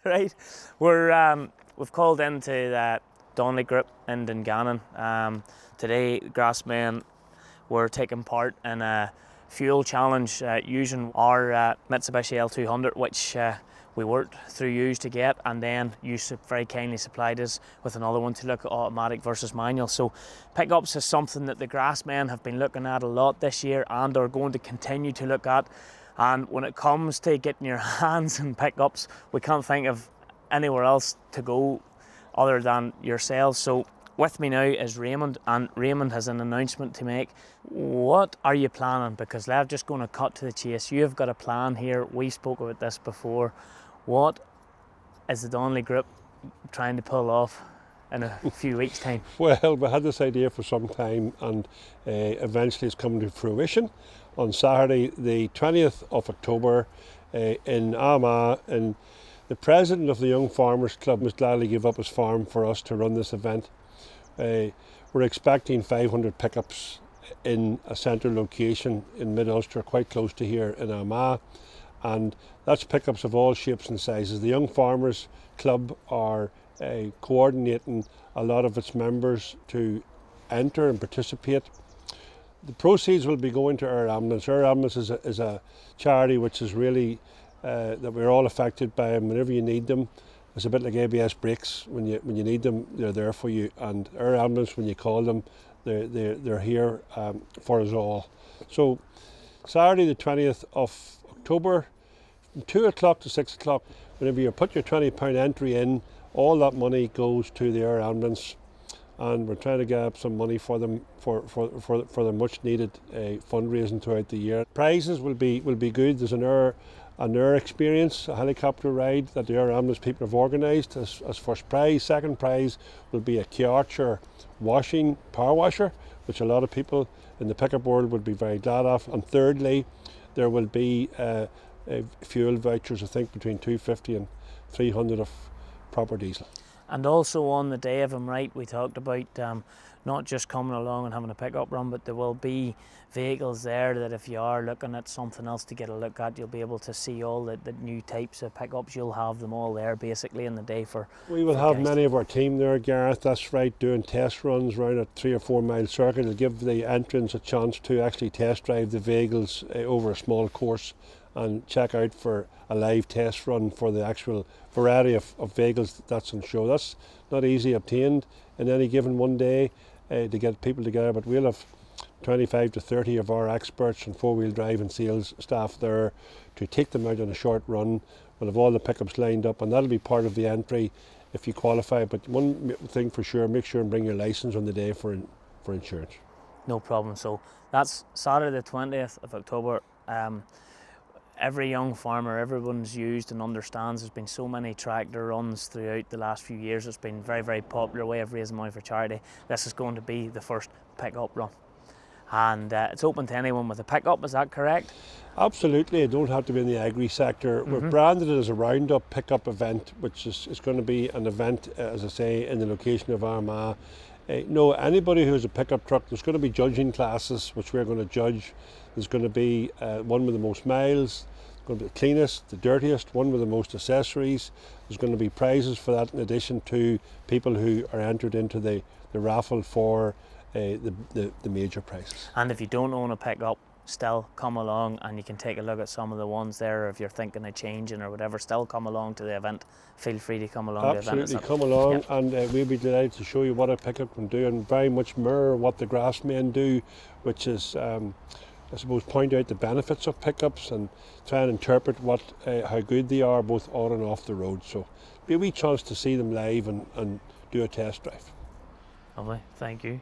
Right, we've called into the Donnelly Group in Dungannon. Today, Grassmen were taking part in a fuel challenge using our Mitsubishi L200, which we worked through you to get, and then you very kindly supplied us with another one to look at automatic versus manual. So pickups is something that the Grassmen have been looking at a lot this year and are going to continue to look at. And when it comes to getting your hands on pickups, we can't think of anywhere else to go other than yourselves. So with me now is Raymond, and Raymond has an announcement to make. What are you planning? Because they're just going to cut to the chase. You have got a plan here. We spoke about this before. What is the Donnelly Group trying to pull off in a few weeks' time? Well, we had this idea for some time, and eventually it's come to fruition. On Saturday, the 20th of October, in Armagh, and the president of the Young Farmers Club must gladly give up his farm for us to run this event. We're expecting 500 pickups in a central location in mid-Ulster, quite close to here in Armagh, and that's pickups of all shapes and sizes. The Young Farmers Club are coordinating a lot of its members to enter and participate. The proceeds will be going to Our Ambulance. Our Ambulance is a charity which is really that we're all affected by, and whenever you need them, it's a bit like ABS brakes. When you need them, they're there for you. And Our Ambulance, when you call them, they're here for us all. So Saturday the 20th of October, from 2 o'clock to 6 o'clock, whenever you put your £20 entry in, all that money goes to the Our Ambulance, and we're trying to get up some money for them for the much needed fundraising throughout the year. Prizes will be good. There's an Air experience, a helicopter ride that the Our Ambulance people have organised as first prize. Second prize will be a Keady power washer, which a lot of people in the pickup world would be very glad of. And thirdly, there will be fuel vouchers, I think between 250 and 300 of proper diesel. And also on the day, if I'm right, we talked about not just coming along and having a pickup run, but there will be vehicles there that if you are looking at something else to get a look at, you'll be able to see all the new types of pickups. You'll have them all there basically in the day for. We will have many of our team there, Gareth, that's right, doing test runs around a 3 or 4 mile circuit. It'll give the entrants a chance to actually test drive the vehicles over a small course and check out for a live test run for the actual variety of vehicles that's on show. That's not easily obtained in any given one day to get people together, but we'll have 25 to 30 of our experts and four-wheel drive and sales staff there to take them out on a short run. We'll have all the pickups lined up, and that'll be part of the entry if you qualify. But one thing for sure, make sure and bring your licence on the day for insurance. No problem. So that's Saturday the 20th of October. Every young farmer, everyone's used and understands there's been so many tractor runs throughout the last few years. It's been a very, very popular way of raising money for charity. This is going to be the first pickup run. And it's open to anyone with a pickup, is that correct? Absolutely, it don't have to be in the agri sector. We've branded it as a RoundUp pickup event, which is going to be an event, as I say, in the location of Armagh. No, anybody who has a pickup truck, there's going to be judging classes which we're going to judge. There's going to be one with the most miles, going to be the cleanest, the dirtiest, one with the most accessories. There's going to be prizes for that in addition to people who are entered into the raffle for the major prizes. And if you don't own a pickup, still come along and you can take a look at some of the ones there. If you're thinking of changing or whatever, still come along to the event. Feel free to come along. Absolutely, to the event. come along, Yep. and we'll be delighted to show you what a pickup can do, and very much mirror what the Grassmen do, which is I suppose point out the benefits of pickups and try and interpret how good they are both on and off the road. So it'll be a wee chance to see them live and do a test drive. Lovely, thank you.